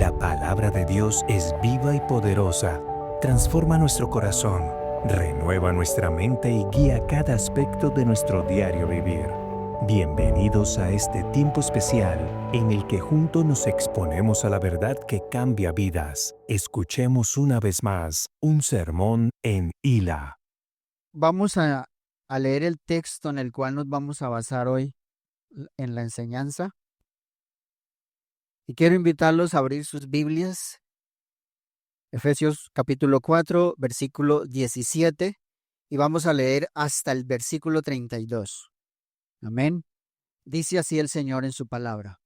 La palabra de Dios es viva y poderosa. Transforma nuestro corazón, renueva nuestra mente y guía cada aspecto de nuestro diario vivir. Bienvenidos a este tiempo especial en el que juntos nos exponemos a la verdad que cambia vidas. Escuchemos una vez más un sermón en Hila. Vamos a leer el texto en el cual nos vamos a basar hoy en la enseñanza. Y quiero invitarlos a abrir sus Biblias. Efesios capítulo 4, versículo 17. Y vamos a leer hasta el versículo 32. Amén. Dice así el Señor en su palabra.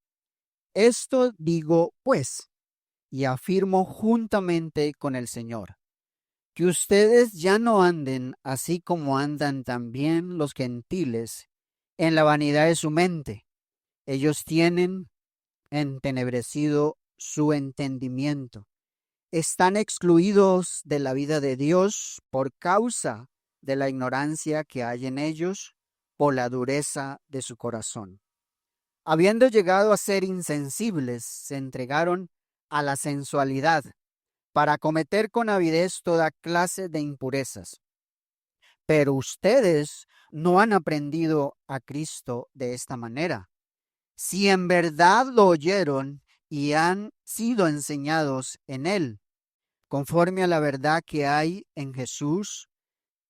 Esto digo pues, y afirmo juntamente con el Señor, que ustedes ya no anden así como andan también los gentiles en la vanidad de su mente. Ellos tienen entenebrecido su entendimiento. Están excluidos de la vida de Dios por causa de la ignorancia que hay en ellos, por la dureza de su corazón. Habiendo llegado a ser insensibles, se entregaron a la sensualidad para cometer con avidez toda clase de impurezas. Pero ustedes no han aprendido a Cristo de esta manera. Si en verdad lo oyeron y han sido enseñados en Él, conforme a la verdad que hay en Jesús,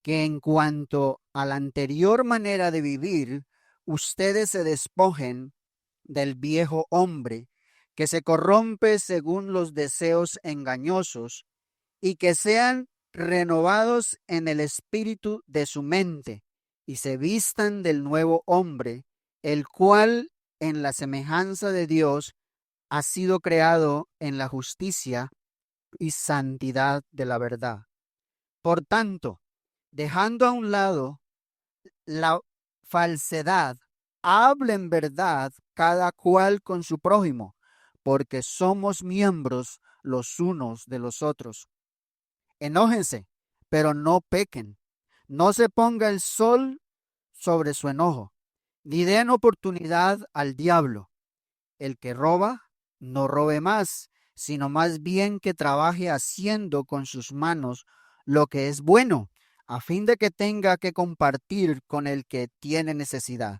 que en cuanto a la anterior manera de vivir, ustedes se despojen del viejo hombre, que se corrompe según los deseos engañosos, y que sean renovados en el espíritu de su mente, y se vistan del nuevo hombre, el cual en la semejanza de Dios ha sido creado en la justicia y santidad de la verdad. Por tanto, dejando a un lado la falsedad, hablen verdad cada cual con su prójimo, porque somos miembros los unos de los otros. Enójense, pero no pequen. No se ponga el sol sobre su enojo, ni den oportunidad al diablo. El que roba, no robe más, sino más bien que trabaje haciendo con sus manos lo que es bueno, a fin de que tenga que compartir con el que tiene necesidad.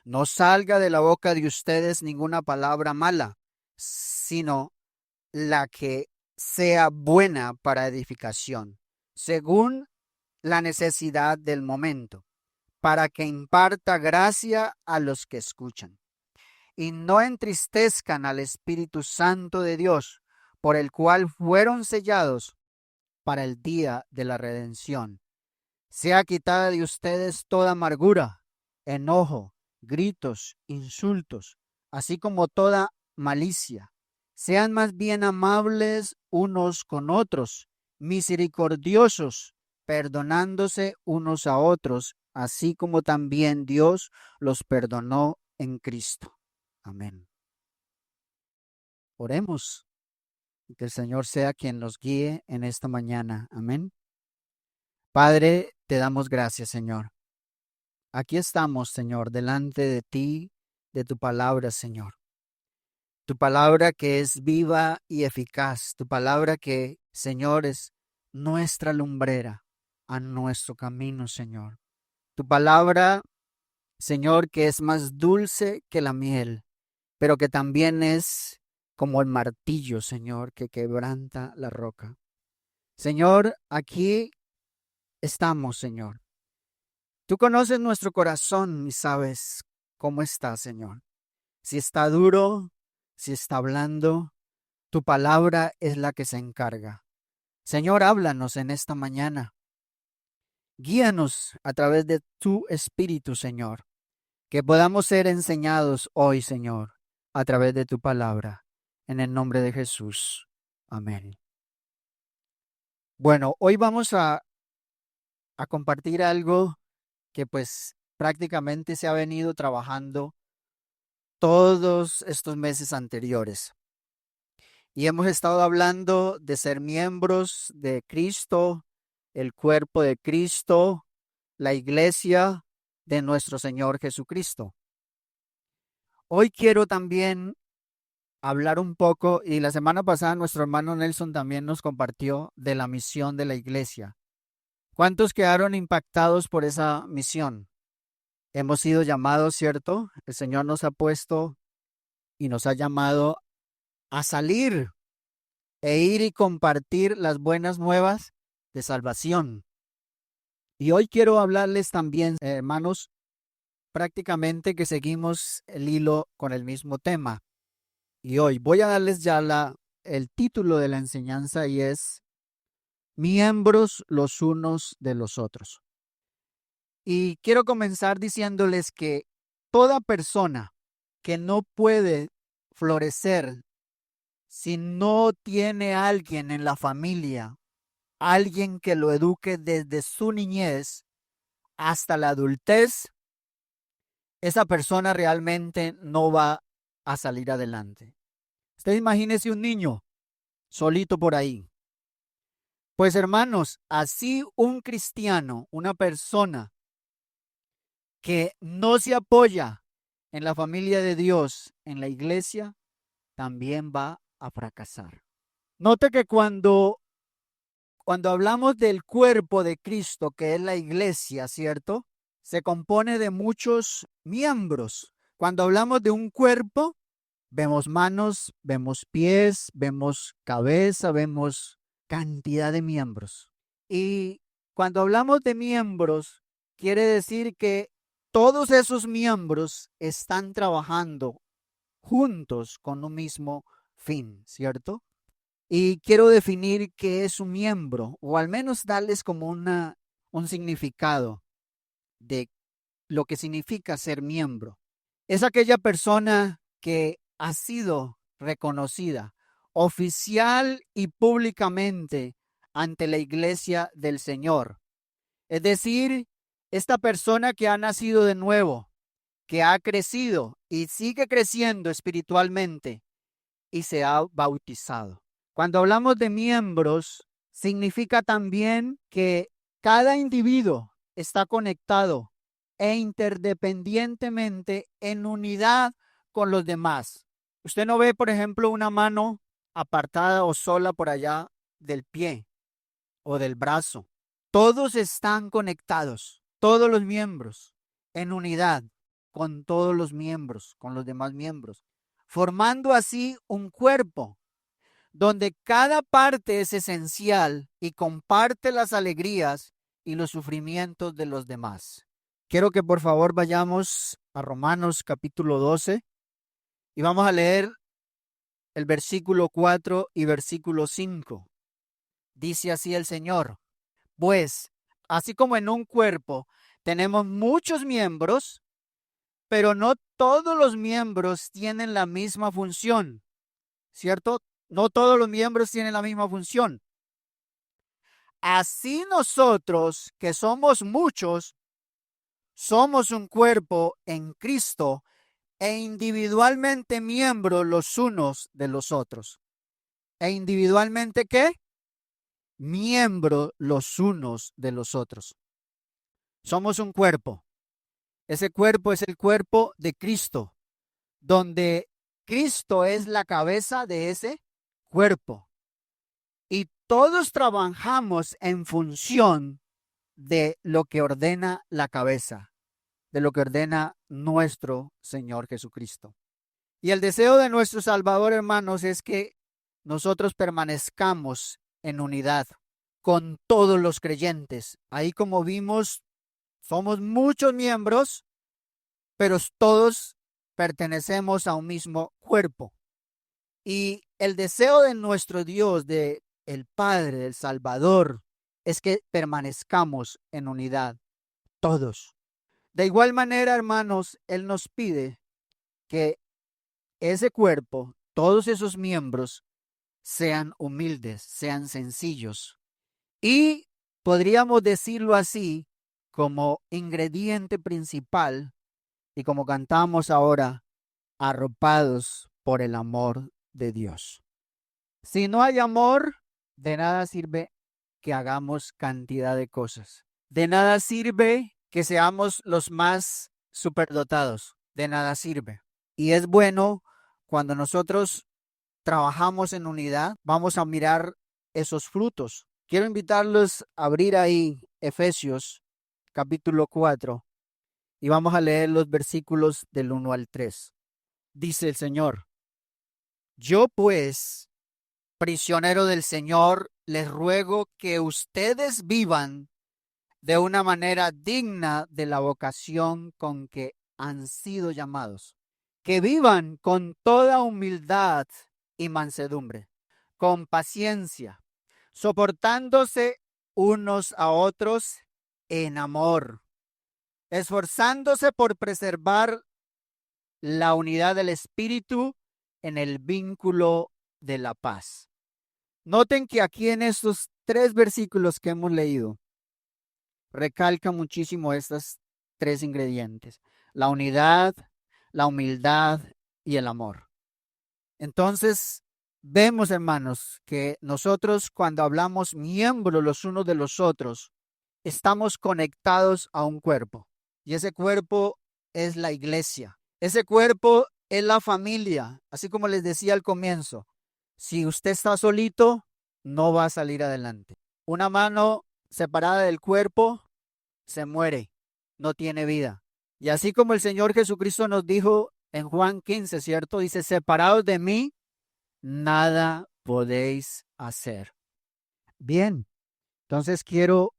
No salga de la boca de ustedes ninguna palabra mala, sino la que sea buena para edificación, según la necesidad del momento, para que imparta gracia a los que escuchan. Y no entristezcan al Espíritu Santo de Dios, por el cual fueron sellados para el día de la redención. Sea quitada de ustedes toda amargura, enojo, gritos, insultos, así como toda malicia. Sean más bien amables unos con otros, misericordiosos, perdonándose unos a otros, así como también Dios los perdonó en Cristo. Amén. Oremos y que el Señor sea quien nos guíe en esta mañana. Amén. Padre, te damos gracias, Señor. Aquí estamos, Señor, delante de ti, de tu palabra, Señor. Tu palabra que es viva y eficaz. Tu palabra que, Señor, es nuestra lumbrera a nuestro camino, Señor. Tu palabra, Señor, que es más dulce que la miel, pero que también es como el martillo, Señor, que quebranta la roca. Señor, aquí estamos, Señor. Tú conoces nuestro corazón y sabes cómo está, Señor. Si está duro, si está blando, tu palabra es la que se encarga. Señor, háblanos en esta mañana. Guíanos a través de tu Espíritu, Señor. Que podamos ser enseñados hoy, Señor, a través de tu palabra. En el nombre de Jesús. Amén. Bueno, hoy vamos a compartir algo que pues prácticamente se ha venido trabajando todos estos meses anteriores. Y hemos estado hablando de ser miembros de Cristo, el cuerpo de Cristo, la iglesia de nuestro Señor Jesucristo. Hoy quiero también hablar un poco, y la semana pasada nuestro hermano Nelson también nos compartió de la misión de la iglesia. ¿Cuántos quedaron impactados por esa misión? Hemos sido llamados, ¿cierto? El Señor nos ha puesto y nos ha llamado a salir e ir y compartir las buenas nuevas de salvación. Y hoy quiero hablarles también, hermanos, prácticamente que seguimos el hilo con el mismo tema. Y hoy voy a darles ya el título de la enseñanza, y es miembros los unos de los otros. Y quiero comenzar diciéndoles que toda persona que no puede florecer si no tiene alguien en la familia, alguien que lo eduque desde su niñez hasta la adultez, esa persona realmente no va a salir adelante. Usted imagínese un niño solito por ahí. Pues hermanos, así un cristiano, una persona que no se apoya en la familia de Dios, en la iglesia, también va a fracasar. Note que cuando hablamos del cuerpo de Cristo, que es la iglesia, ¿cierto? Se compone de muchos miembros. Cuando hablamos de un cuerpo, vemos manos, vemos pies, vemos cabeza, vemos cantidad de miembros. Y cuando hablamos de miembros, quiere decir que todos esos miembros están trabajando juntos con un mismo fin, ¿cierto? Y quiero definir qué es un miembro, o al menos darles como un significado de lo que significa ser miembro. Es aquella persona que ha sido reconocida oficial y públicamente ante la iglesia del Señor. Es decir, esta persona que ha nacido de nuevo, que ha crecido y sigue creciendo espiritualmente y se ha bautizado. Cuando hablamos de miembros, significa también que cada individuo está conectado e interdependientemente en unidad con los demás. Usted no ve, por ejemplo, una mano apartada o sola por allá del pie o del brazo. Todos están conectados, todos los miembros, en unidad con todos los miembros, con los demás miembros, formando así un cuerpo donde cada parte es esencial y comparte las alegrías y los sufrimientos de los demás. Quiero que por favor vayamos a Romanos capítulo 12 y vamos a leer el versículo 4 y versículo 5. Dice así el Señor: pues, así como en un cuerpo tenemos muchos miembros, pero no todos los miembros tienen la misma función, ¿cierto? No todos los miembros tienen la misma función. Así nosotros, que somos muchos, somos un cuerpo en Cristo e individualmente miembros los unos de los otros. ¿E individualmente qué? Miembros los unos de los otros. Somos un cuerpo. Ese cuerpo es el cuerpo de Cristo, donde Cristo es la cabeza de ese cuerpo. Y todos trabajamos en función de lo que ordena la cabeza, de lo que ordena nuestro Señor Jesucristo. Y el deseo de nuestro Salvador, hermanos, es que nosotros permanezcamos en unidad con todos los creyentes. Ahí, como vimos, somos muchos miembros, pero todos pertenecemos a un mismo cuerpo. Y el deseo de nuestro Dios, de el Padre, del Salvador, es que permanezcamos en unidad, todos. De igual manera, hermanos, Él nos pide que ese cuerpo, todos esos miembros, sean humildes, sean sencillos. Y podríamos decirlo así, como ingrediente principal, y como cantamos ahora, arropados por el amor de Dios. Si no hay amor, de nada sirve que hagamos cantidad de cosas. De nada sirve que seamos los más superdotados. De nada sirve. Y es bueno cuando nosotros trabajamos en unidad, vamos a mirar esos frutos. Quiero invitarlos a abrir ahí Efesios capítulo 4 y vamos a leer los versículos del 1 al 3. Dice el Señor: Yo pues, prisionero del Señor, les ruego que ustedes vivan de una manera digna de la vocación con que han sido llamados. Que vivan con toda humildad y mansedumbre, con paciencia, soportándose unos a otros en amor, esforzándose por preservar la unidad del espíritu en el vínculo de la paz. Noten que aquí en estos 3 versículos que hemos leído, recalca muchísimo estos 3 ingredientes: la unidad, la humildad y el amor. Entonces, vemos, hermanos, que nosotros cuando hablamos miembros los unos de los otros, estamos conectados a un cuerpo. Y ese cuerpo es la iglesia. Ese cuerpo es la familia. Así como les decía al comienzo, si usted está solito, no va a salir adelante. Una mano separada del cuerpo se muere, no tiene vida. Y así como el Señor Jesucristo nos dijo en Juan 15, ¿cierto? Dice: separados de mí, nada podéis hacer. Bien, entonces quiero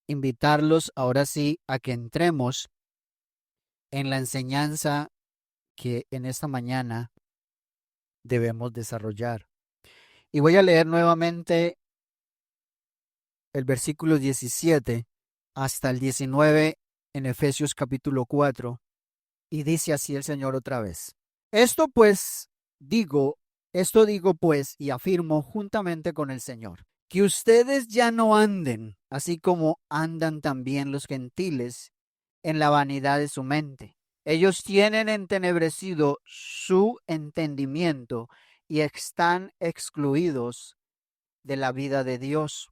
invitarlos ahora sí a que entremos en la enseñanza que en esta mañana debemos desarrollar. Y voy a leer nuevamente el versículo 17 hasta el 19 en Efesios capítulo 4. Y dice así el Señor otra vez: Esto digo pues y afirmo juntamente con el Señor, que ustedes ya no anden, así como andan también los gentiles, en la vanidad de su mente. Ellos tienen entenebrecido su entendimiento y están excluidos de la vida de Dios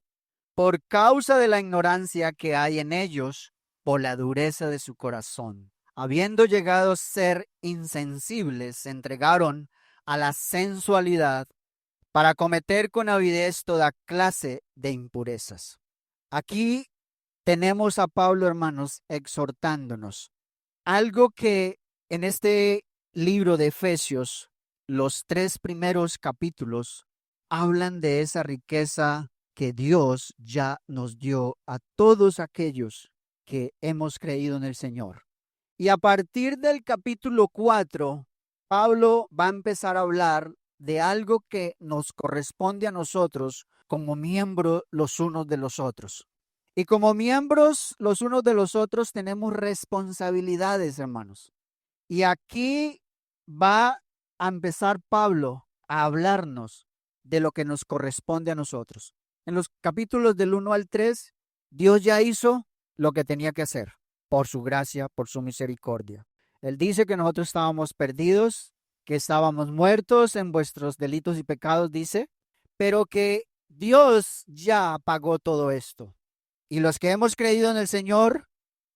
por causa de la ignorancia que hay en ellos, por la dureza de su corazón. Habiendo llegado a ser insensibles, se entregaron a la sensualidad para cometer con avidez toda clase de impurezas. Aquí tenemos a Pablo, hermanos, exhortándonos. Algo que en este libro de Efesios, los 3 primeros capítulos, hablan de esa riqueza que Dios ya nos dio a todos aquellos que hemos creído en el Señor. Y a partir del capítulo 4, Pablo va a empezar a hablar de algo que nos corresponde a nosotros como miembros los unos de los otros. Y como miembros los unos de los otros tenemos responsabilidades, hermanos. Y aquí va a empezar Pablo a hablarnos de lo que nos corresponde a nosotros. En los capítulos del 1 al 3, Dios ya hizo lo que tenía que hacer por su gracia, por su misericordia. Él dice que nosotros estábamos perdidos, que estábamos muertos en vuestros delitos y pecados, dice, pero que Dios ya pagó todo esto. Y los que hemos creído en el Señor,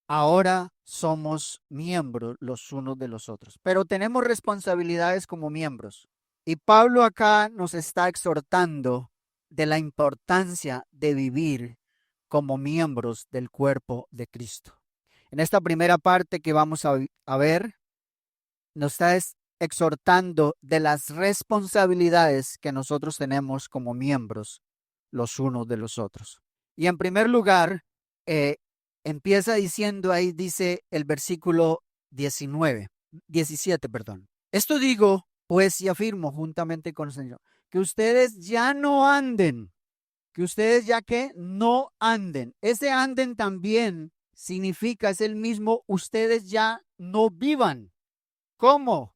ahora somos miembros los unos de los otros. Pero tenemos responsabilidades como miembros. Y Pablo acá nos está exhortando de la importancia de vivir como miembros del cuerpo de Cristo. En esta primera parte que vamos a ver, nos está exhortando de las responsabilidades que nosotros tenemos como miembros los unos de los otros. Y en primer lugar, empieza diciendo ahí, dice el versículo 17. Esto digo, pues, y afirmo juntamente con el Señor, que ustedes ya no anden, que ustedes ya que no anden. Ese anden también significa, es el mismo, ustedes ya no vivan. ¿Cómo?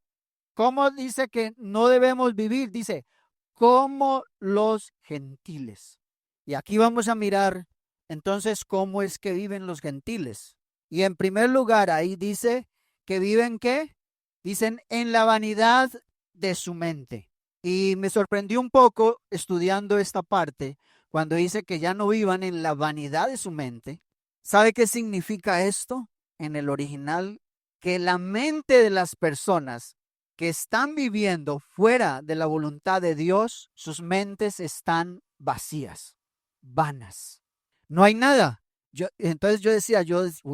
¿Cómo dice que no debemos vivir? Dice, como los gentiles. Y aquí vamos a mirar entonces cómo es que viven los gentiles. Y en primer lugar ahí dice que viven ¿qué? Dicen en la vanidad de su mente. Y me sorprendió un poco estudiando esta parte cuando dice que ya no vivan en la vanidad de su mente. ¿Sabe qué significa esto en el original? Que la mente de las personas que están viviendo fuera de la voluntad de Dios, sus mentes están vacías, vanas. No hay nada. Entonces yo decía,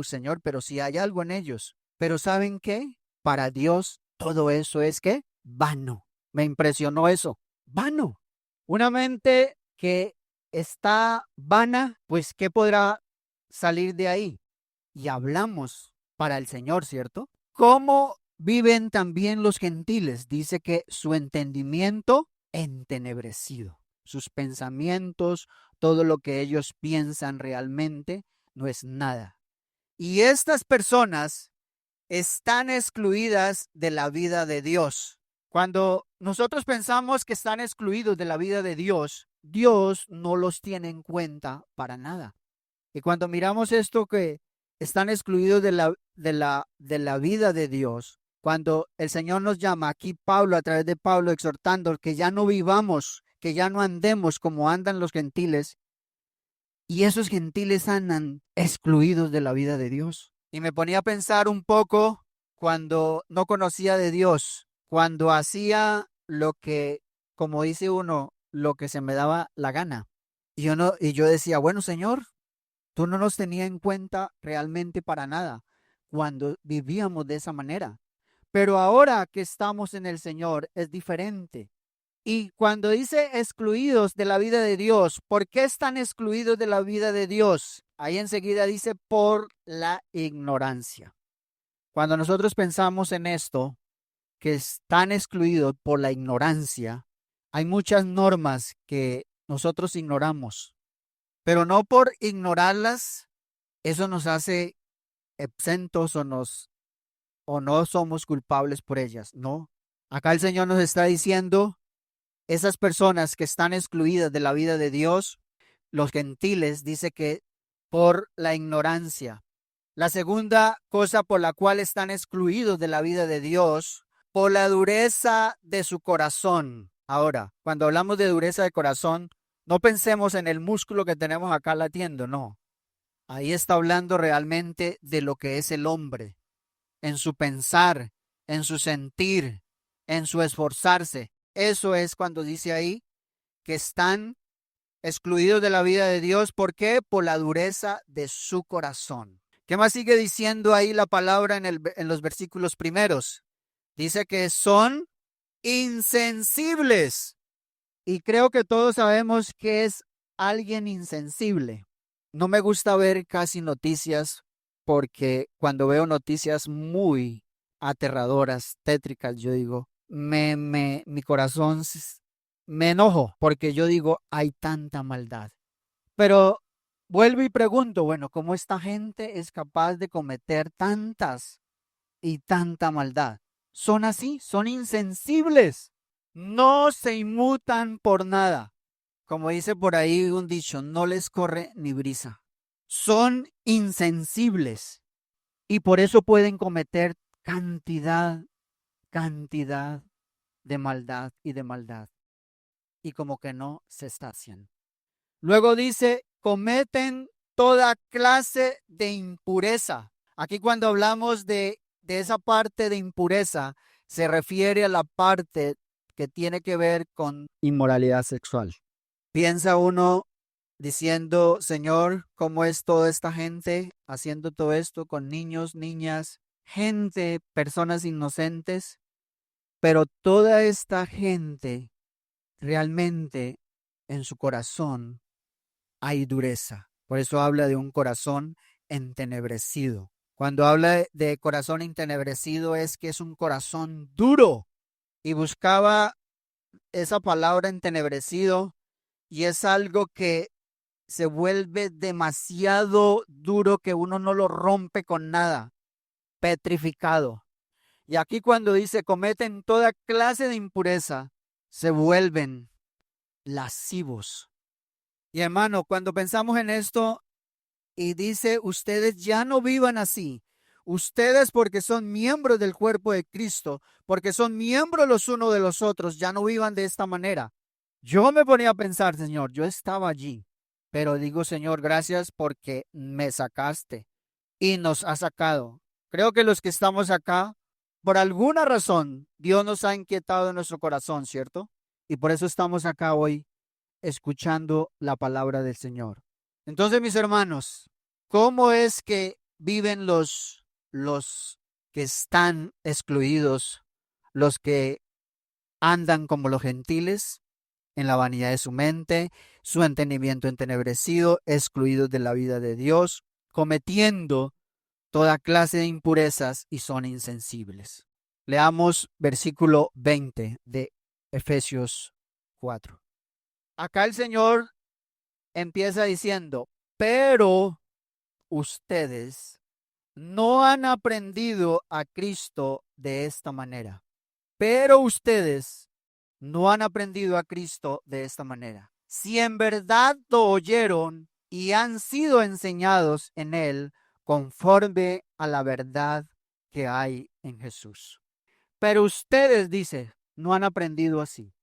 Señor, pero si hay algo en ellos. Pero ¿saben qué? Para Dios todo eso es ¿qué? Vano. Me impresionó eso. Vano. Una mente que está vana, pues ¿qué podrá salir de ahí? Y hablamos para el Señor, ¿cierto? ¿Cómo viven también los gentiles? Dice que su entendimiento entenebrecido, sus pensamientos, todo lo que ellos piensan realmente no es nada. Y estas personas están excluidas de la vida de Dios. Cuando nosotros pensamos que están excluidos de la vida de Dios, Dios no los tiene en cuenta para nada. Y cuando miramos esto que están excluidos de la vida de Dios, cuando el Señor nos llama, aquí Pablo, a través de Pablo, exhortando que ya no vivamos, que ya no andemos como andan los gentiles, y esos gentiles andan excluidos de la vida de Dios. Y me ponía a pensar un poco cuando no conocía de Dios, cuando hacía lo que, como dice uno, lo que se me daba la gana. Y yo decía, bueno, Señor, tú no nos tenías en cuenta realmente para nada cuando vivíamos de esa manera. Pero ahora que estamos en el Señor es diferente. Y cuando dice excluidos de la vida de Dios, ¿por qué están excluidos de la vida de Dios? Ahí enseguida dice por la ignorancia. Cuando nosotros pensamos en esto, que están excluidos por la ignorancia, hay muchas normas que nosotros ignoramos, pero no por ignorarlas, eso nos hace exentos o no somos culpables por ellas. No. Acá el Señor nos está diciendo, esas personas que están excluidas de la vida de Dios, los gentiles, dice que por la ignorancia. La segunda cosa por la cual están excluidos de la vida de Dios, por la dureza de su corazón. Ahora, cuando hablamos de dureza de corazón, no pensemos en el músculo que tenemos acá latiendo, no. Ahí está hablando realmente de lo que es el hombre, en su pensar, en su sentir, en su esforzarse. Eso es cuando dice ahí que están excluidos de la vida de Dios. ¿Por qué? Por la dureza de su corazón. ¿Qué más sigue diciendo ahí la palabra en los versículos primeros? Dice que son insensibles. Y creo que todos sabemos que es alguien insensible. No me gusta ver casi noticias porque cuando veo noticias muy aterradoras, tétricas, yo digo, mi corazón me enojo porque yo digo, hay tanta maldad. Pero vuelvo y pregunto, bueno, ¿cómo esta gente es capaz de cometer tantas y tanta maldad? Son así, son insensibles, no se inmutan por nada. Como dice por ahí un dicho, no les corre ni brisa. Son insensibles y por eso pueden cometer cantidad de maldad y de maldad. Y como que no se sacian. Luego dice, cometen toda clase de impureza. Aquí cuando hablamos de esa parte de impureza, se refiere a la parte que tiene que ver con inmoralidad sexual. Piensa uno diciendo, Señor, ¿cómo es toda esta gente haciendo todo esto con niños, niñas, gente, personas inocentes? Pero toda esta gente realmente en su corazón hay dureza. Por eso habla de un corazón entenebrecido. Cuando habla de corazón entenebrecido es que es un corazón duro. Y buscaba esa palabra entenebrecido y es algo que se vuelve demasiado duro que uno no lo rompe con nada. Petrificado. Y aquí cuando dice cometen toda clase de impureza, se vuelven lascivos. Y hermano, cuando pensamos en esto y dice, ustedes ya no vivan así. Ustedes porque son miembros del cuerpo de Cristo, porque son miembros los unos de los otros, ya no vivan de esta manera. Yo me ponía a pensar, Señor, yo estaba allí, pero digo, Señor, gracias porque me sacaste y nos has sacado. Creo que los que estamos acá por alguna razón, Dios nos ha inquietado en nuestro corazón, ¿cierto? Y por eso estamos acá hoy escuchando la palabra del Señor. Entonces, mis hermanos, ¿cómo es que viven los que están excluidos, los que andan como los gentiles en la vanidad de su mente, su entendimiento entenebrecido, excluidos de la vida de Dios, cometiendo toda clase de impurezas y son insensibles? Leamos versículo 20 de Efesios 4. Acá el Señor empieza diciendo, pero ustedes no han aprendido a Cristo de esta manera. Pero ustedes no han aprendido a Cristo de esta manera. Si en verdad lo oyeron y han sido enseñados en Él conforme a la verdad que hay en Jesús. Pero ustedes, dice, no han aprendido así.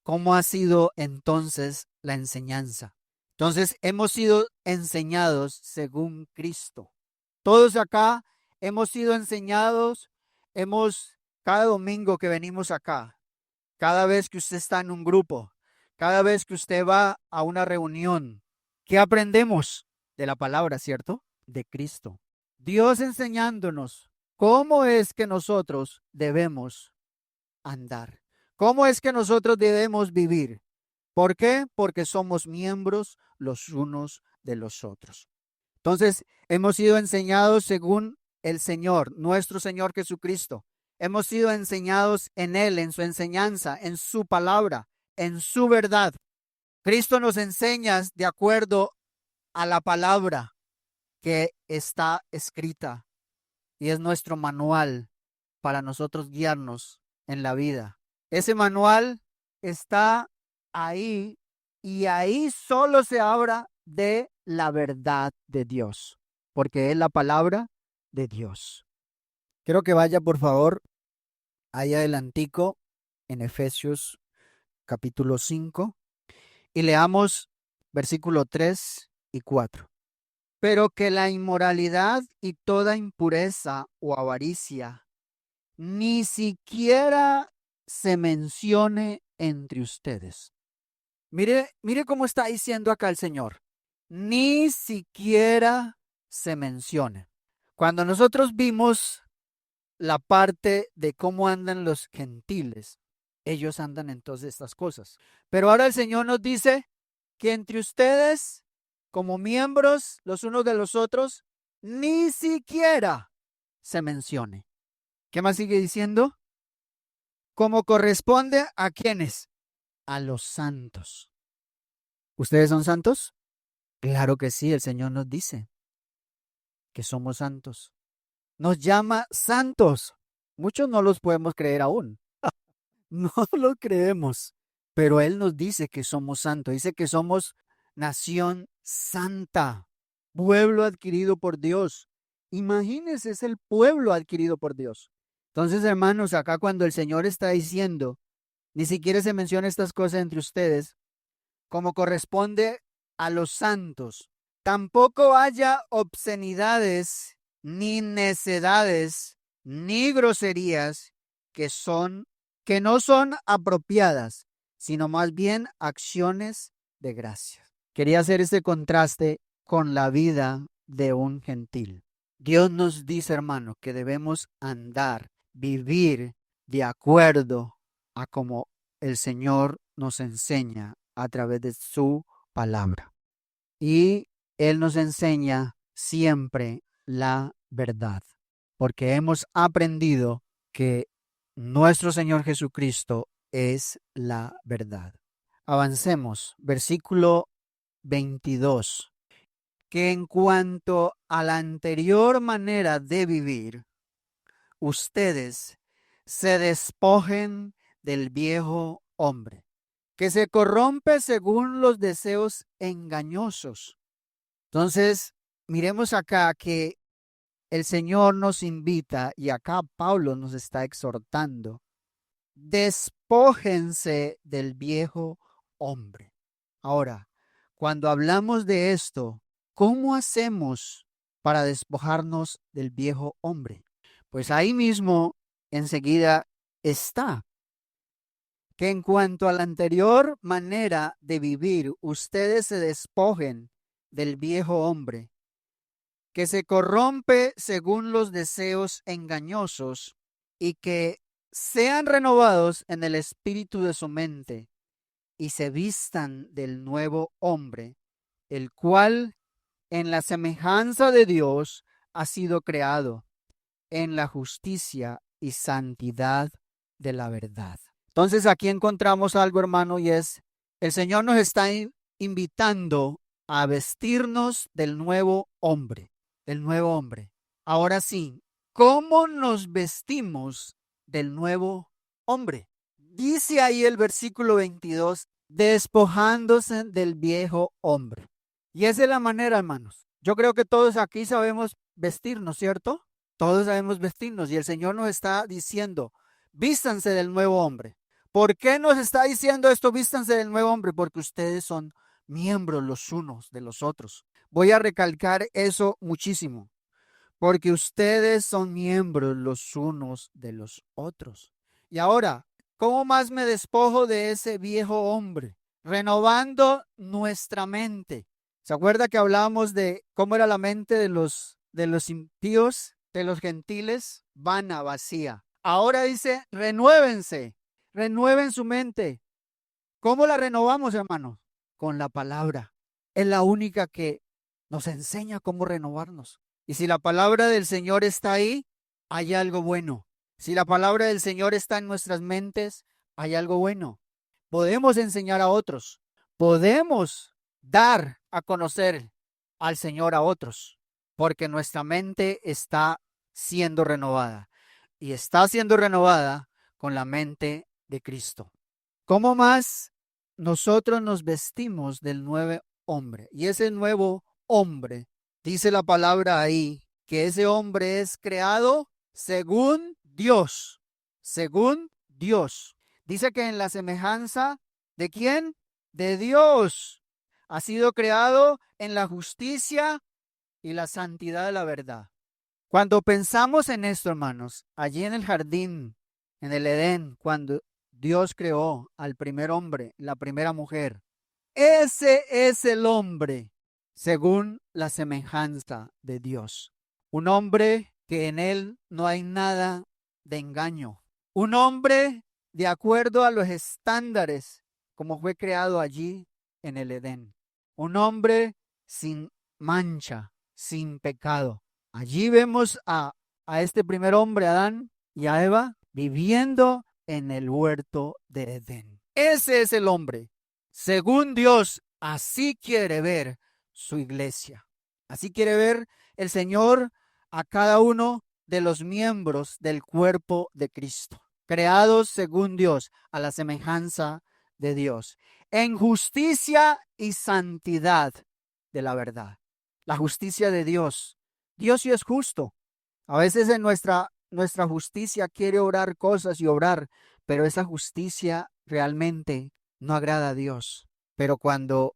¿Cómo ha sido entonces la enseñanza? Entonces hemos sido enseñados según Cristo. Todos acá hemos sido enseñados, cada domingo que venimos acá, cada vez que usted está en un grupo, cada vez que usted va a una reunión, ¿qué aprendemos? De la palabra, ¿cierto? De Cristo. Dios enseñándonos cómo es que nosotros debemos andar. ¿Cómo es que nosotros debemos vivir? ¿Por qué? Porque somos miembros los unos de los otros. Entonces, hemos sido enseñados según el Señor, nuestro Señor Jesucristo. Hemos sido enseñados en Él, en su enseñanza, en su palabra, en su verdad. Cristo nos enseña de acuerdo a la palabra que está escrita y es nuestro manual para nosotros guiarnos en la vida. Ese manual está ahí y ahí solo se habla de la verdad de Dios, porque es la palabra de Dios. Quiero que vaya, por favor, ahí adelantico en Efesios capítulo 5 y leamos versículo 3 y 4. Pero que la inmoralidad y toda impureza o avaricia ni siquiera se mencione entre ustedes. Mire cómo está diciendo acá el Señor. Ni siquiera se mencione. Cuando nosotros vimos la parte de cómo andan los gentiles, ellos andan en todas estas cosas. Pero ahora el Señor nos dice que entre ustedes, como miembros los unos de los otros, ni siquiera se mencione. ¿Qué más sigue diciendo? Como corresponde a quienes, a los santos. ¿Ustedes son santos? Claro que sí, el Señor nos dice que somos santos. Nos llama santos. Muchos no los podemos creer aún. No lo creemos. Pero Él nos dice que somos santos. Dice que somos nación santa, pueblo adquirido por Dios. Imagínense, es el pueblo adquirido por Dios. Entonces, hermanos, acá cuando el Señor está diciendo, ni siquiera se menciona estas cosas entre ustedes, como corresponde a los santos. Tampoco haya obscenidades, ni necedades, ni groserías que no son apropiadas, sino más bien acciones de gracia. Quería hacer este contraste con la vida de un gentil. Dios nos dice, hermano, que debemos andar, vivir de acuerdo a como el Señor nos enseña a través de su palabra. Y Él nos enseña siempre la verdad, porque hemos aprendido que nuestro Señor Jesucristo es la verdad. Avancemos, versículo 22, que en cuanto a la anterior manera de vivir, ustedes se despojen del viejo hombre, que se corrompe según los deseos engañosos. Entonces, miremos acá que el Señor nos invita, y acá Pablo nos está exhortando, despójense del viejo hombre. Ahora, cuando hablamos de esto, ¿cómo hacemos para despojarnos del viejo hombre? Pues ahí mismo enseguida está. Que en cuanto a la anterior manera de vivir, ustedes se despojen del viejo hombre, que se corrompe según los deseos engañosos, y que sean renovados en el espíritu de su mente, y se vistan del nuevo hombre, el cual en la semejanza de Dios ha sido creado en la justicia y santidad de la verdad. Entonces aquí encontramos algo, hermano, y es, el Señor nos está invitando a vestirnos del nuevo hombre, del nuevo hombre. Ahora sí, ¿cómo nos vestimos del nuevo hombre? Dice ahí el versículo 22, despojándose del viejo hombre. Y esa es la manera, hermanos. Yo creo que todos aquí sabemos vestirnos, ¿cierto? Todos sabemos vestirnos y el Señor nos está diciendo, vístanse del nuevo hombre. ¿Por qué nos está diciendo esto, vístanse del nuevo hombre? Porque ustedes son miembros los unos de los otros. Voy a recalcar eso muchísimo. Porque ustedes son miembros los unos de los otros. Y ahora, ¿cómo más me despojo de ese viejo hombre? Renovando nuestra mente. ¿Se acuerda que hablábamos de cómo era la mente de los impíos, de los gentiles? Vana, vacía. Ahora dice, renuévense, renueven su mente. ¿Cómo la renovamos, hermanos? Con la palabra. Es la única que nos enseña cómo renovarnos. Y si la palabra del Señor está ahí, hay algo bueno. Si la palabra del Señor está en nuestras mentes, hay algo bueno. Podemos enseñar a otros. Podemos dar a conocer al Señor a otros, porque nuestra mente está siendo renovada. Y está siendo renovada con la mente de Cristo. ¿Cómo más nosotros nos vestimos del nuevo hombre? Y ese nuevo hombre, dice la palabra ahí, que ese hombre es creado según Dios, según Dios. Dice que en la semejanza ¿de quién? De Dios. Ha sido creado en la justicia y la santidad de la verdad. Cuando pensamos en esto, hermanos, allí en el jardín, en el Edén, cuando Dios creó al primer hombre, la primera mujer, ese es el hombre según la semejanza de Dios. Un hombre que en él no hay nada de engaño. Un hombre de acuerdo a los estándares como fue creado allí en el Edén. Un hombre sin mancha, sin pecado. Allí vemos a este primer hombre, Adán y a Eva, viviendo en el huerto de Edén. Ese es el hombre. Según Dios, así quiere ver su iglesia. Así quiere ver el Señor a cada uno de los miembros del cuerpo de Cristo, creados según Dios, a la semejanza de Dios, en justicia y santidad de la verdad. La justicia de Dios. Dios sí es justo. A veces en nuestra justicia quiere obrar cosas y obrar, pero esa justicia realmente no agrada a Dios. Pero cuando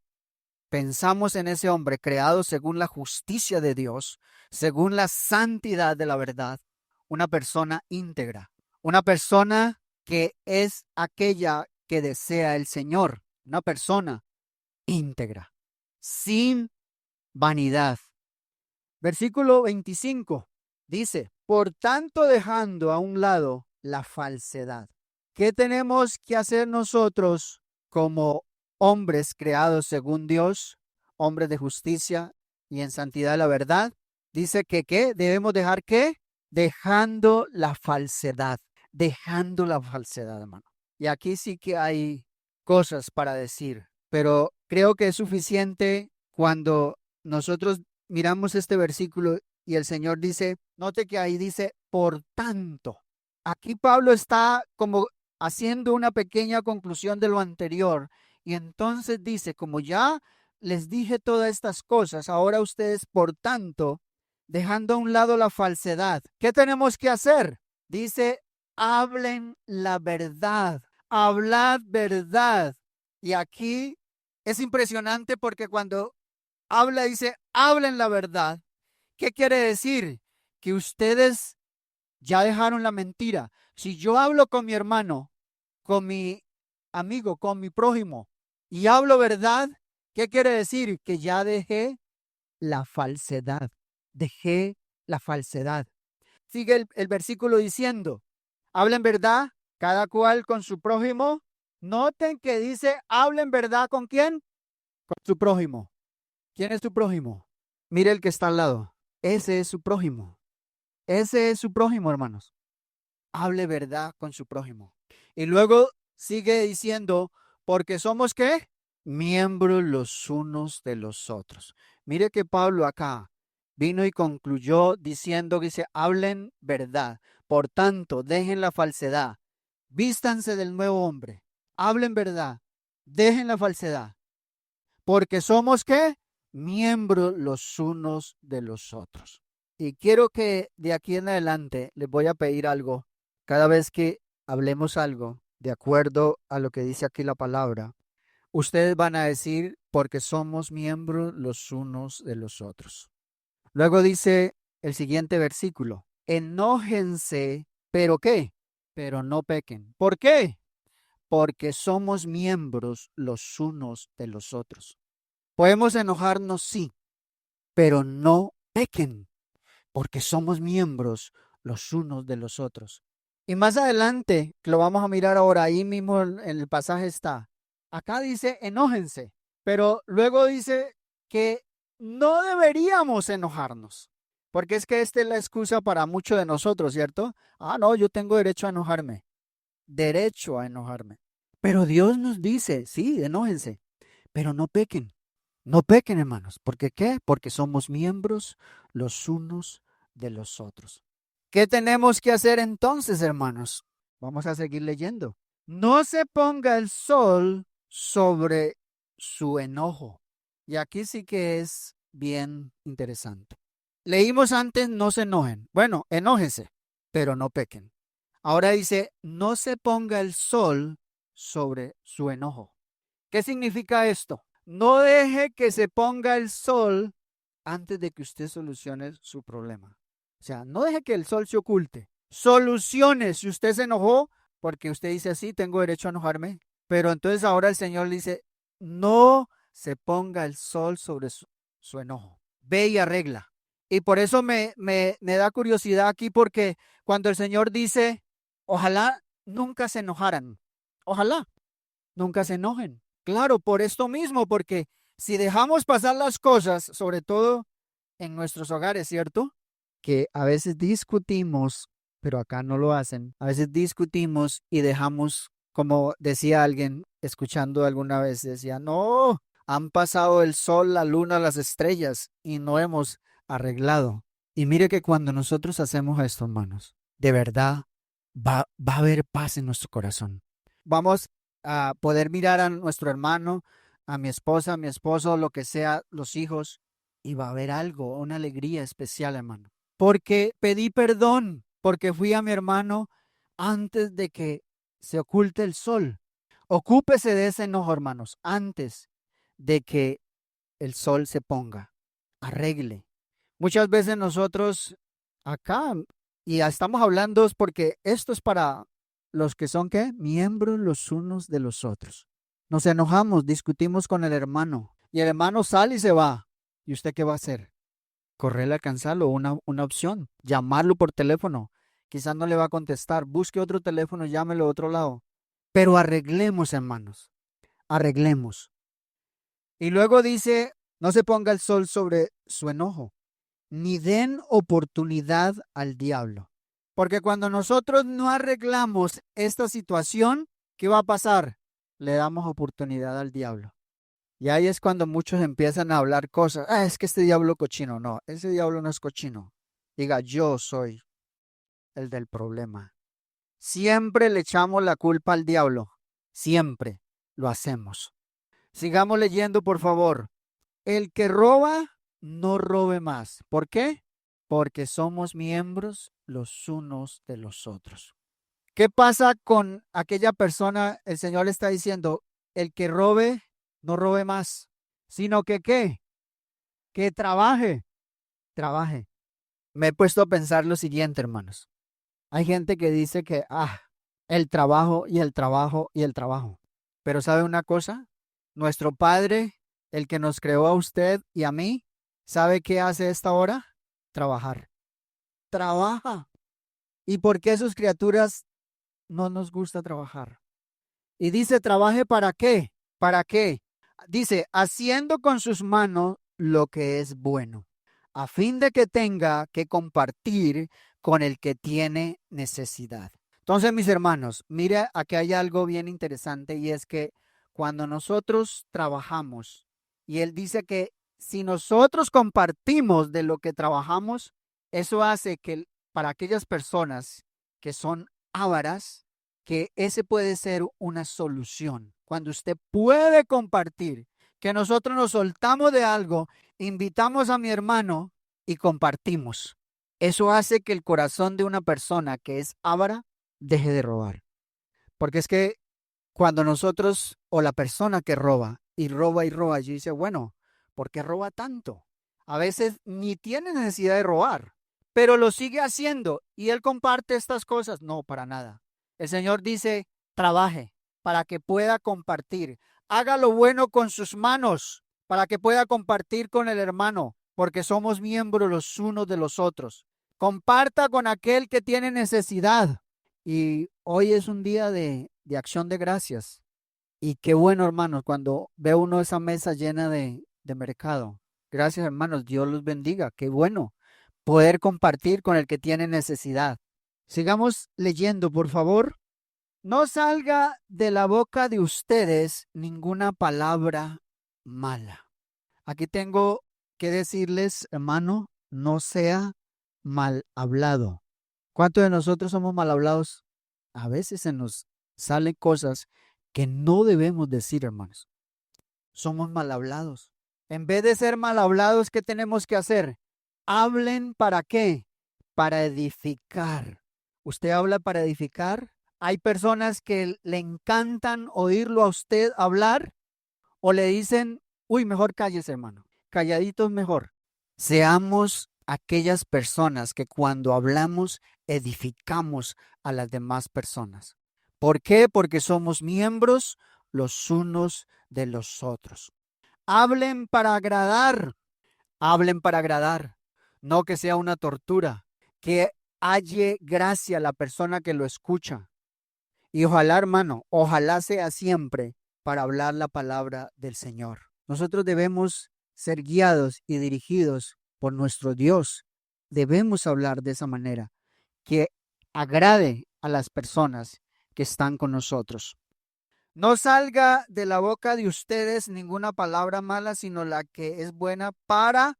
pensamos en ese hombre creado según la justicia de Dios, según la santidad de la verdad, una persona íntegra, una persona que es aquella que desea el Señor, una persona íntegra, sin vanidad. Versículo 25 dice, por tanto dejando a un lado la falsedad. ¿Qué tenemos que hacer nosotros como hombres creados según Dios, hombres de justicia y en santidad de la verdad? Dice que ¿qué? Debemos dejar ¿qué? Dejando la falsedad, hermano. Y aquí sí que hay cosas para decir, pero creo que es suficiente cuando nosotros miramos este versículo y el Señor dice, note que ahí dice, por tanto. Aquí Pablo está como haciendo una pequeña conclusión de lo anterior y entonces dice, como ya les dije todas estas cosas, ahora ustedes, por tanto, dejando a un lado la falsedad, ¿qué tenemos que hacer? Dice, hablen la verdad, hablad verdad. Y aquí es impresionante porque cuando dice, hablen la verdad. ¿Qué quiere decir? Que ustedes Ya dejaron la mentira. Si yo hablo con mi hermano, con mi amigo, con mi prójimo, y hablo verdad, ¿qué quiere decir? Que ya dejé la falsedad. Dejé la falsedad. Sigue el versículo diciendo, hablen verdad, cada cual con su prójimo. Noten que dice, hablen verdad ¿con quién? Con su prójimo. ¿Quién es su prójimo? Mire el que está al lado. Ese es su prójimo. Ese es su prójimo, hermanos. Hable verdad con su prójimo. Y luego sigue diciendo, porque somos ¿qué? Miembros los unos de los otros. Mire que Pablo acá vino y concluyó diciendo que dice, hablen verdad. Por tanto, dejen la falsedad. Vístanse del nuevo hombre. Hablen verdad. Dejen la falsedad. Porque somos ¿qué? Miembros los unos de los otros. Y quiero que de aquí en adelante les voy a pedir algo. Cada vez que hablemos algo de acuerdo a lo que dice aquí la palabra, ustedes van a decir porque somos miembros los unos de los otros. Luego dice el siguiente versículo, enójense, pero ¿qué? Pero no pequen. ¿Por qué? Porque somos miembros los unos de los otros. Podemos enojarnos, sí, pero no pequen, porque somos miembros los unos de los otros. Y más adelante, que lo vamos a mirar ahora, ahí mismo en el pasaje está. Acá dice enójense, pero luego dice que no deberíamos enojarnos, porque es que esta es la excusa para muchos de nosotros, ¿cierto? Ah, no, yo tengo derecho a enojarme, derecho a enojarme. Pero Dios nos dice, sí, enójense, pero no pequen. No pequen, hermanos. ¿Por qué qué? Porque somos miembros los unos de los otros. ¿Qué tenemos que hacer entonces, hermanos? Vamos a seguir leyendo. No se ponga el sol sobre su enojo. Y aquí sí que es bien interesante. Leímos antes, no se enojen. Bueno, enójense, pero no pequen. Ahora dice, no se ponga el sol sobre su enojo. ¿Qué significa esto? No deje que se ponga el sol antes de que usted solucione su problema. O sea, no deje que el sol se oculte. Solucione. Si usted se enojó, porque usted dice así, tengo derecho a enojarme. Pero entonces ahora el Señor le dice, no se ponga el sol sobre su enojo. Ve y arregla. Y por eso me da curiosidad aquí, porque cuando el Señor dice, ojalá nunca se enojaran. Ojalá nunca se enojen. Claro, por esto mismo, porque si dejamos pasar las cosas, sobre todo en nuestros hogares, ¿cierto? Que a veces discutimos, pero acá no lo hacen. A veces discutimos y dejamos, como decía alguien, escuchando alguna vez, decía, no, han pasado el sol, la luna, las estrellas y no hemos arreglado. Y mire que cuando nosotros hacemos esto, hermanos, de verdad va a haber paz en nuestro corazón. Vamos a poder mirar a nuestro hermano, a mi esposa, a mi esposo, lo que sea, los hijos, y va a haber algo, una alegría especial, hermano. Porque pedí perdón, porque fui a mi hermano antes de que se oculte el sol. Ocúpese de ese enojo, hermanos, antes de que el sol se ponga. Arregle. Muchas veces nosotros acá, y ya estamos hablando es porque esto es para los que son, ¿qué? Miembros los unos de los otros. Nos enojamos, discutimos con el hermano, y el hermano sale y se va. ¿Y usted qué va a hacer? Correrle a alcanzarlo, una opción, llamarlo por teléfono. Quizás no le va a contestar. Busque otro teléfono, llámelo a otro lado. Pero arreglemos, hermanos, arreglemos. Y luego dice, no se ponga el sol sobre su enojo, ni den oportunidad al diablo. Porque cuando nosotros no arreglamos esta situación, ¿qué va a pasar? Le damos oportunidad al diablo. Y ahí es cuando muchos empiezan a hablar cosas. Ah, es que este diablo cochino. No, ese diablo no es cochino. Diga, yo soy el del problema. Siempre le echamos la culpa al diablo. Siempre lo hacemos. Sigamos leyendo, por favor. El que roba, no robe más. ¿Por qué? Porque somos miembros los unos de los otros. ¿Qué pasa con aquella persona? El Señor le está diciendo, el que robe, no robe más, sino que ¿qué? Que trabaje, trabaje. Me he puesto a pensar lo siguiente, hermanos. Hay gente que dice que, el trabajo y el trabajo y el trabajo. Pero ¿sabe una cosa? Nuestro Padre, el que nos creó a usted y a mí, ¿sabe qué hace a esta hora? Trabajar. Trabaja. ¿Y por qué sus criaturas no nos gusta trabajar? Y dice, ¿trabaje para qué? ¿Para qué? Dice, haciendo con sus manos lo que es bueno, a fin de que tenga que compartir con el que tiene necesidad. Entonces, mis hermanos, mire, aquí hay algo bien interesante y es que cuando nosotros trabajamos, y él dice que si nosotros compartimos de lo que trabajamos, eso hace que para aquellas personas que son ávaras, que ese puede ser una solución. Cuando usted puede compartir, que nosotros nos soltamos de algo, invitamos a mi hermano y compartimos. Eso hace que el corazón de una persona que es avara deje de robar. Porque es que cuando nosotros o la persona que roba y roba, y dice, bueno, ¿por qué roba tanto? A veces ni tiene necesidad de robar, pero lo sigue haciendo y él comparte estas cosas. No, para nada. El Señor dice, trabaje para que pueda compartir. Haga lo bueno con sus manos para que pueda compartir con el hermano, porque somos miembros los unos de los otros. Comparta con aquel que tiene necesidad. Y hoy es un día de acción de gracias. Y qué bueno, hermanos, cuando ve uno esa mesa llena de mercado. Gracias, hermanos. Dios los bendiga. Qué bueno poder compartir con el que tiene necesidad. Sigamos leyendo, por favor. No salga de la boca de ustedes ninguna palabra mala. Aquí tengo que decirles, hermano, no sea mal hablado. ¿Cuántos de nosotros somos mal hablados? A veces se nos salen cosas que no debemos decir, hermanos. Somos mal hablados. En vez de ser mal hablados, ¿qué tenemos que hacer? Hablen para qué? Para edificar. ¿Usted habla para edificar? Hay personas que le encantan oírlo a usted hablar o le dicen, uy, mejor cállese, hermano. Calladitos mejor. Seamos aquellas personas que cuando hablamos edificamos a las demás personas. ¿Por qué? Porque somos miembros los unos de los otros. Hablen para agradar, hablen para agradar, no que sea una tortura, que halle gracia a la persona que lo escucha. Y ojalá, hermano, ojalá sea siempre para hablar la palabra del Señor. Nosotros debemos ser guiados y dirigidos por nuestro Dios. Debemos hablar de esa manera, que agrade a las personas que están con nosotros. No salga de la boca de ustedes ninguna palabra mala, sino la que es buena para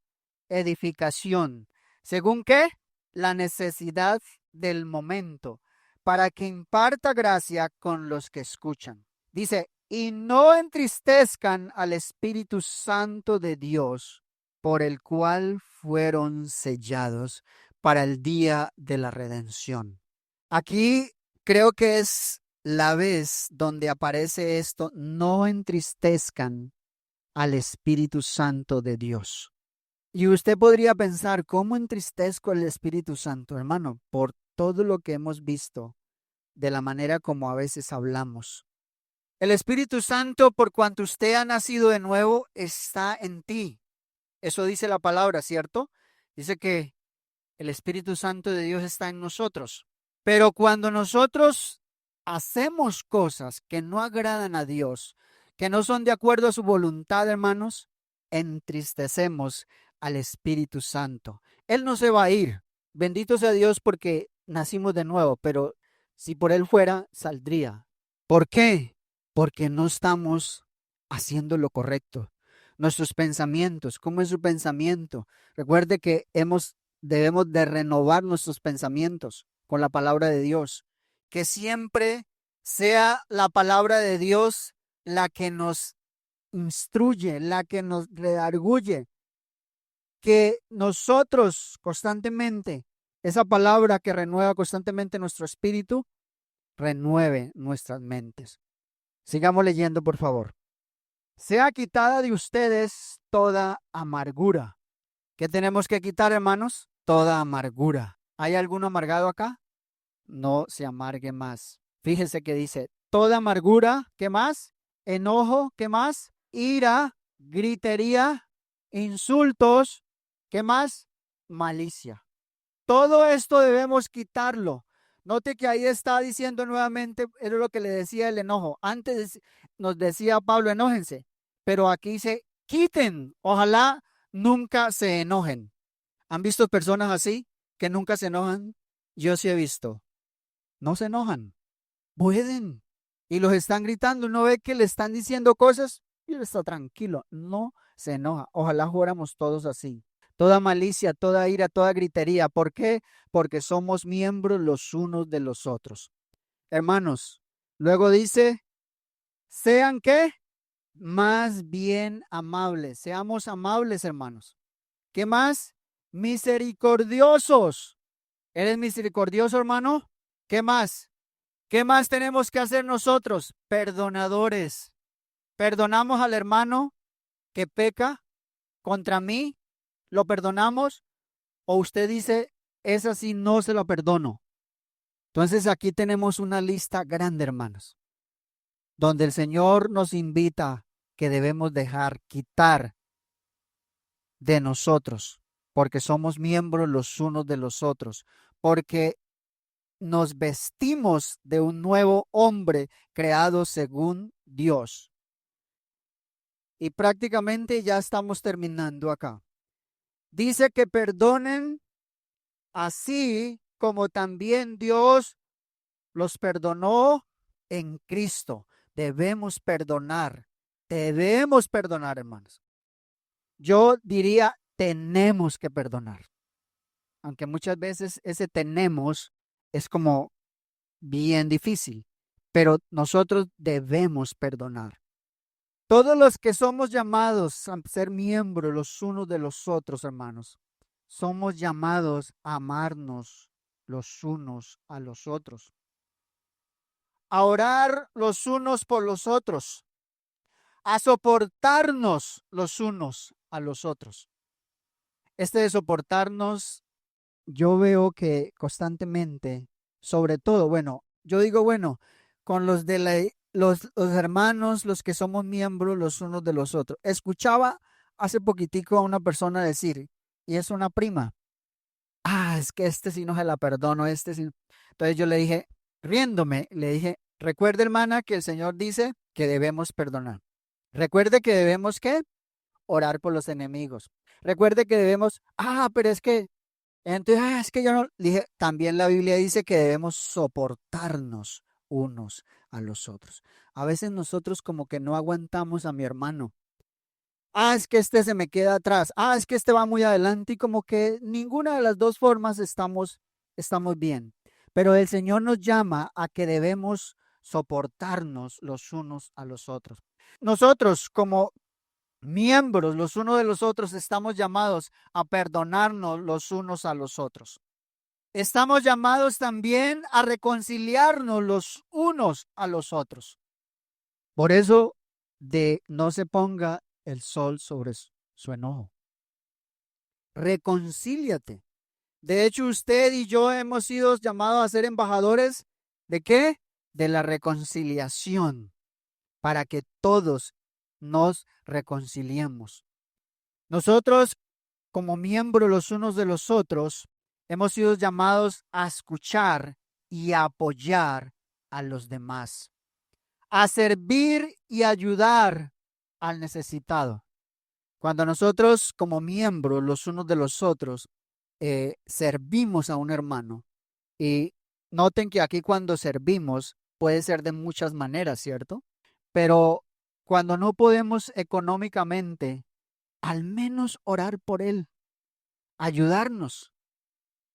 edificación. ¿Según qué? La necesidad del momento, para que imparta gracia con los que escuchan. Dice, y no entristezcan al Espíritu Santo de Dios, por el cual fueron sellados para el día de la redención. Aquí creo que es la vez donde aparece esto, no entristezcan al Espíritu Santo de Dios. Y usted podría pensar, ¿cómo entristezco al Espíritu Santo, hermano? Por todo lo que hemos visto, de la manera como a veces hablamos. El Espíritu Santo, por cuanto usted ha nacido de nuevo, está en ti. Eso dice la palabra, ¿cierto? Dice que el Espíritu Santo de Dios está en nosotros. Pero cuando nosotros hacemos cosas que no agradan a Dios, que no son de acuerdo a su voluntad, hermanos, entristecemos al Espíritu Santo. Él no se va a ir. Bendito sea Dios porque nacimos de nuevo, pero si por Él fuera, saldría. ¿Por qué? Porque no estamos haciendo lo correcto. Nuestros pensamientos, ¿cómo es su pensamiento? Recuerde que debemos de renovar nuestros pensamientos con la palabra de Dios. Que siempre sea la palabra de Dios la que nos instruye, la que nos redarguye. Que nosotros constantemente, esa palabra que renueva constantemente nuestro espíritu, renueve nuestras mentes. Sigamos leyendo, por favor. Sea quitada de ustedes toda amargura. ¿Qué tenemos que quitar, hermanos? Toda amargura. ¿Hay alguno amargado acá? no se amargue más. Fíjese que dice, toda amargura, ¿qué más? Enojo, ¿qué más? Ira, gritería, insultos, ¿qué más? Malicia. Todo esto debemos quitarlo. Note que ahí está diciendo nuevamente, es lo que le decía el enojo. Antes nos decía Pablo, enójense, pero aquí dice, quiten. Ojalá nunca se enojen. ¿Han visto personas así que nunca se enojan? Yo sí he visto. No se enojan. Pueden. Y los están gritando. Uno ve que le están diciendo cosas y él está tranquilo. No se enoja. Ojalá fuéramos todos así. Toda malicia, toda ira, toda gritería. ¿Por qué? Porque somos miembros los unos de los otros. Hermanos, luego dice, ¿sean qué? Más bien amables. Seamos amables, hermanos. ¿Qué más? Misericordiosos. ¿Eres misericordioso, hermano? ¿Qué más? ¿Qué más tenemos que hacer nosotros? Perdonadores. ¿Perdonamos al hermano que peca contra mí? ¿Lo perdonamos? ¿O usted dice, es así, no se lo perdono? Entonces aquí tenemos una lista grande, hermanos, donde el Señor nos invita que debemos dejar quitar de nosotros, porque somos miembros los unos de los otros, porque nos vestimos de un nuevo hombre creado según Dios. Y prácticamente ya estamos terminando acá. Dice que perdonen así como también Dios los perdonó en Cristo. Debemos perdonar. Debemos perdonar, hermanos. Yo diría, tenemos que perdonar. Aunque muchas veces ese tenemos es como bien difícil, pero nosotros debemos perdonar. Todos los que somos llamados a ser miembros los unos de los otros, hermanos, somos llamados a amarnos los unos a los otros, a orar los unos por los otros, a soportarnos los unos a los otros. Este de soportarnos, yo veo que constantemente, sobre todo, bueno, yo digo, bueno, con los de los hermanos, los que somos miembros los unos de los otros. Escuchaba hace poquitico a una persona decir, y es una prima, es que este sí no se la perdono, este sí. Entonces yo le dije, riéndome, le dije, recuerde, hermana, que el Señor dice que debemos perdonar. Recuerde que debemos, ¿qué? Orar por los enemigos. Recuerde que debemos, pero es que entonces, es que yo no, dije, también la Biblia dice que debemos soportarnos unos a los otros. A veces nosotros como que no aguantamos a mi hermano. Es que este se me queda atrás. Es que este va muy adelante y como que ninguna de las dos formas estamos bien. Pero el Señor nos llama a que debemos soportarnos los unos a los otros. Nosotros como miembros los unos de los otros estamos llamados a perdonarnos los unos a los otros. Estamos llamados también a reconciliarnos los unos a los otros. Por eso, no se ponga el sol sobre su enojo. Reconcíliate. De hecho, usted y yo hemos sido llamados a ser embajadores ¿de qué? De la reconciliación, para que todos nos reconciliemos. Nosotros, como miembros los unos de los otros, hemos sido llamados a escuchar y a apoyar a los demás, a servir y ayudar al necesitado. Cuando nosotros, como miembros los unos de los otros, servimos a un hermano, y noten que aquí cuando servimos puede ser de muchas maneras, ¿cierto? Pero cuando no podemos económicamente, al menos orar por él, ayudarnos.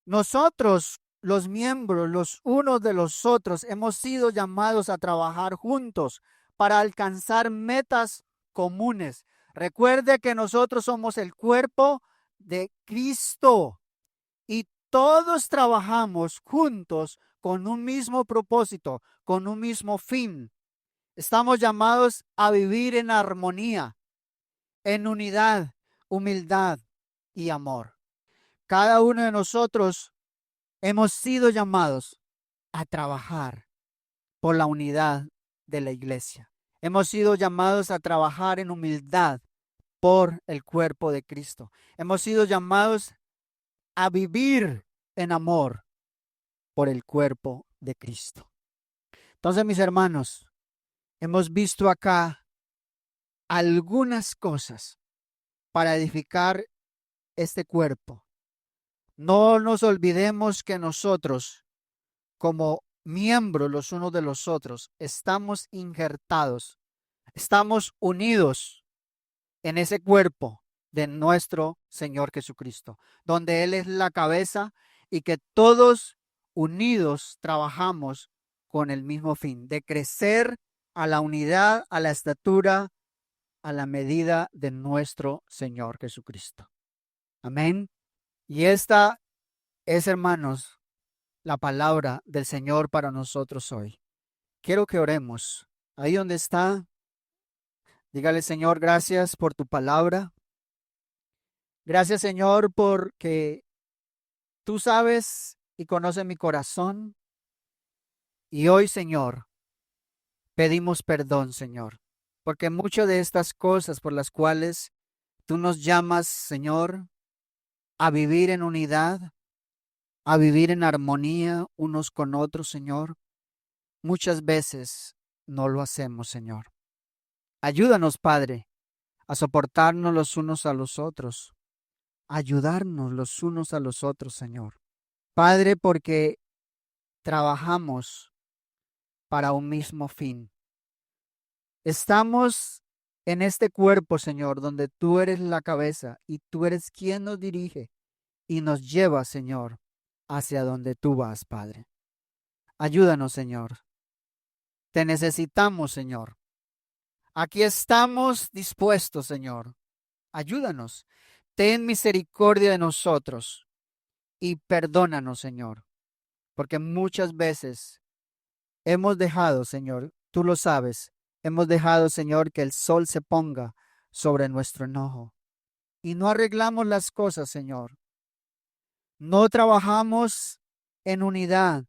Nosotros, los miembros, los unos de los otros, hemos sido llamados a trabajar juntos para alcanzar metas comunes. Recuerde que nosotros somos el cuerpo de Cristo y todos trabajamos juntos con un mismo propósito, con un mismo fin. Estamos llamados a vivir en armonía, en unidad, humildad y amor. Cada uno de nosotros hemos sido llamados a trabajar por la unidad de la iglesia. Hemos sido llamados a trabajar en humildad por el cuerpo de Cristo. Hemos sido llamados a vivir en amor por el cuerpo de Cristo. Entonces, mis hermanos, hemos visto acá algunas cosas para edificar este cuerpo. No nos olvidemos que nosotros, como miembros los unos de los otros, estamos injertados, estamos unidos en ese cuerpo de nuestro Señor Jesucristo, donde Él es la cabeza y que todos unidos trabajamos con el mismo fin, de crecer a la unidad, a la estatura, a la medida de nuestro Señor Jesucristo. Amén. Y esta es, hermanos, la palabra del Señor para nosotros hoy. Quiero que oremos. Ahí donde está, dígale, Señor, gracias por tu palabra. Gracias, Señor, porque tú sabes y conoces mi corazón. Y hoy, Señor, pedimos perdón, Señor, porque muchas de estas cosas por las cuales tú nos llamas, Señor, a vivir en unidad, a vivir en armonía unos con otros, Señor, muchas veces no lo hacemos, Señor. Ayúdanos, Padre, a soportarnos los unos a los otros, a ayudarnos los unos a los otros, Señor. Padre, porque trabajamos para un mismo fin. Estamos en este cuerpo, Señor, donde tú eres la cabeza y tú eres quien nos dirige y nos lleva, Señor, hacia donde tú vas, Padre. Ayúdanos, Señor. Te necesitamos, Señor. Aquí estamos dispuestos, Señor. Ayúdanos. Ten misericordia de nosotros y perdónanos, Señor, porque muchas veces hemos dejado, Señor, tú lo sabes, hemos dejado, Señor, que el sol se ponga sobre nuestro enojo y no arreglamos las cosas, Señor. No trabajamos en unidad,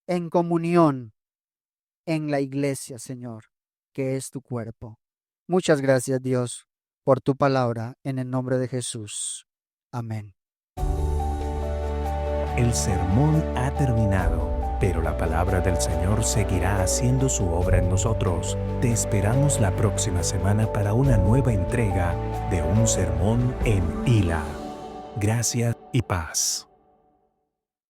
en comunión, en la iglesia, Señor, que es tu cuerpo. Muchas gracias, Dios, por tu palabra, en el nombre de Jesús. Amén. El sermón ha terminado, pero la palabra del Señor seguirá haciendo su obra en nosotros. Te esperamos la próxima semana para una nueva entrega de un sermón en Hila. Gracias y paz.